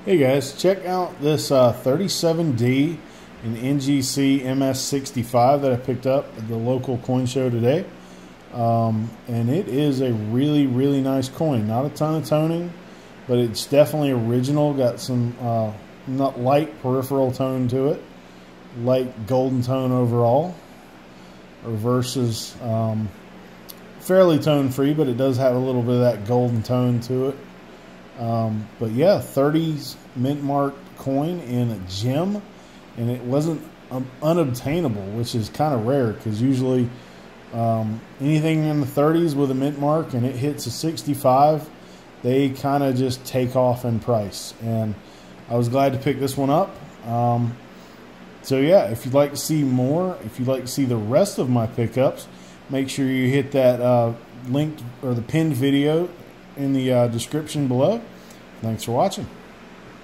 Hey guys, check out this 37D in NGC MS65 that I picked up at the local coin show today. And it is a really nice coin. Not a ton of toning, but it's definitely original. Got some not light peripheral tone to it. Light golden tone overall. Versus fairly tone free, but it does have a little bit of that golden tone to it. But yeah, 30s mint marked coin in a gem, and it wasn't unobtainable, which is kind of rare because usually anything in the 30s with a mint mark and it hits a 65, they kind of just take off in price. And I was glad to pick this one up. So yeah, if you'd like to see more, if you'd like to see the rest of my pickups, make sure you hit that link or the pinned video in the description below. Thanks for watching.